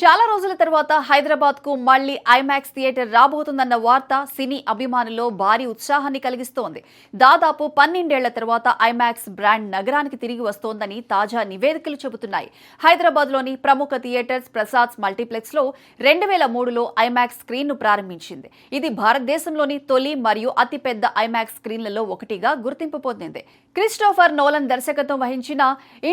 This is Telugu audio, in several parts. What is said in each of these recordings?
చాలా రోజుల తర్వాత హైదరాబాద్ కు మళ్లీ ఐమాక్స్ థియేటర్ రాబోతుందన్న వార్త సినీ అభిమానుల్లో భారీ ఉత్సాహాన్ని కలిగిస్తోంది. దాదాపు 12 ఏళ్ల తర్వాత ఐమాక్స్ బ్రాండ్ నగరానికి తిరిగి వస్తోందని తాజా నివేదికలు చెబుతున్నాయి. హైదరాబాద్ లోని ప్రముఖ థియేటర్స్ ప్రసాద్ మల్టీప్లెక్స్ లో 2003లో ఐమాక్స్ స్క్రీన్ ను ప్రారంభించింది. ఇది భారతదేశంలోని తొలి మరియు అతిపెద్ద ఐమాక్స్ స్క్రీన్లలో ఒకటిగా గుర్తింపు పొందింది. క్రిస్టోఫర్ నోలన్ దర్శకత్వం వహించిన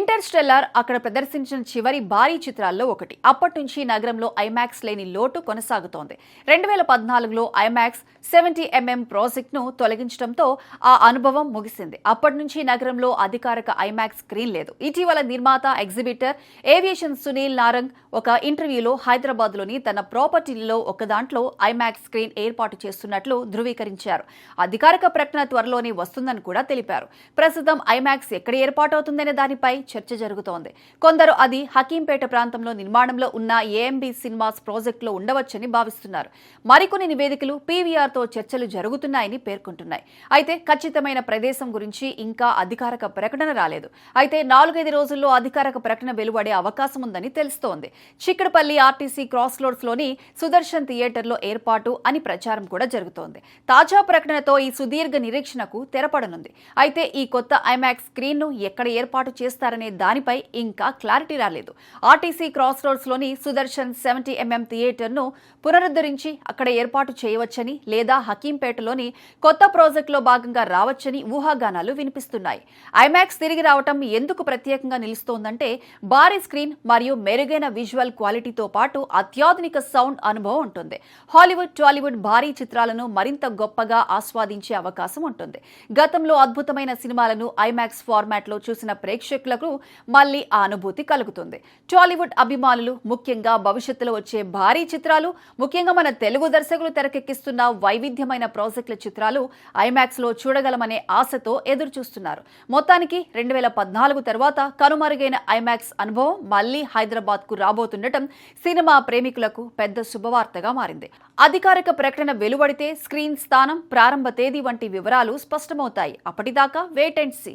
ఇంటర్స్టెల్లార్ అక్కడ ప్రదర్శించిన చివరి భారీ చిత్రాల్లో ఒకటి. అప్పటి నుంచి నగరంలో ఐమాక్స్ లేని లోటు కొనసాగుతోంది. 2014లో ఐమాక్స్ 70mm ప్రాజెక్ట్ ను తొలగించడంతో ఆ అనుభవం ముగిసింది. అప్పటి నుంచి నగరంలో అధికారిక ఐమాక్స్ స్క్రీన్ లేదు. ఇటీవల నిర్మాత ఎగ్జిబిటర్ ఏవియేషన్ సునీల్ నారంగ్ ఒక ఇంటర్వ్యూలో హైదరాబాద్ లోని తన ప్రాపర్టీలలో ఒకదాంట్లో ఐమాక్స్ స్క్రీన్ ఏర్పాటు చేస్తున్నట్లు ధృవీకరించారు. అధికారిక ప్రకటన త్వరలోనే వస్తుందని కూడా తెలిపారు. ప్రస్తుతం ఐమాక్స్ ఎక్కడ ఏర్పాటవుతుందనే దానిపై చర్చ జరుగుతోంది. కొందరు అది హకీంపేట ప్రాంతంలో నిర్మాణంలో ఉన్న ఏఎంబీ సినిమాస్ ప్రాజెక్టులో ఉండవచ్చని భావిస్తున్నారు. మరికొన్ని నివేదికలు పీవీఆర్ తో చర్చలు జరుగుతున్నాయని పేర్కొంటున్నాయి. అయితే ఖచ్చితమైన ప్రదేశం గురించి ఇంకా అధికారిక ప్రకటన రాలేదు. అయితే 4-5 రోజుల్లో అధికారిక ప్రకటన వెలువడే అవకాశం ఉందని తెలుస్తోంది. చిక్కడపల్లి ఆర్టీసీ క్రాస్ రోడ్స్ లోని సుదర్శన్ థియేటర్ లో ఏర్పాటు అని ప్రచారం కూడా జరుగుతోంది. తాజా ప్రకటనతో ఈ సుదీర్ఘ నిరీక్షణకు తెరపడనుంది. అయితే ఈ కొత్త ఐమాక్స్ స్క్రీన్ ను ఎక్కడ ఏర్పాటు చేస్తారనే దానిపై ఇంకా క్లారిటీ రాలేదు. ఆర్టీసీ క్రాస్ రోడ్స్ లోని సుదర్శన్ 70mm థియేటర్ ను పునరుద్ధరించి అక్కడ ఏర్పాటు చేయవచ్చని లేదా హకీంపేటలోని కొత్త ప్రాజెక్టులో భాగంగా రావచ్చని ఊహాగానాలు వినిపిస్తున్నాయి. ఐమాక్స్ తిరిగి రావటం ఎందుకు ప్రత్యేకంగా నిలుస్తోందంటే భారీ స్క్రీన్ మరియు మెరుగైన విజువల్ క్వాలిటీతో పాటు అత్యాధునిక సౌండ్ అనుభవం ఉంటుంది. హాలీవుడ్, టాలీవుడ్ భారీ చిత్రాలను మరింత గొప్పగా ఆస్వాదించే అవకాశం ఉంటుంది. గతంలో అద్భుతమైన సినిమాలను ఐమాక్స్ ఫార్మాట్ లో చూసిన ప్రేక్షకులకు మళ్లీ ఆ అనుభూతి కలుగుతుంది. టాలీవుడ్ అభిమానులు ముఖ్యంగా భవిష్యత్తులో వచ్చే భారీ చిత్రాలు, ముఖ్యంగా మన తెలుగు దర్శకులు తెరకెక్కిస్తున్న వైవిధ్యమైన ప్రాజెక్టుల చిత్రాలు ఐమాక్స్ లో చూడగలమనే ఆశతో ఎదురు చూస్తున్నారు. మొత్తానికి 2014 తర్వాత కనుమరుగైన ఐమాక్స్ అనుభవం మళ్లీ హైదరాబాద్ కు రాబోతుండటం సినిమా ప్రేమికులకు పెద్ద శుభవార్తగా మారింది. అధికారిక ప్రకటన వెలువడితే స్క్రీన్ స్థానం, ప్రారంభ తేదీ వంటి వివరాలు స్పష్టమవుతాయి. అప్పటిదాకా వెయిట్ అండ్ సీ.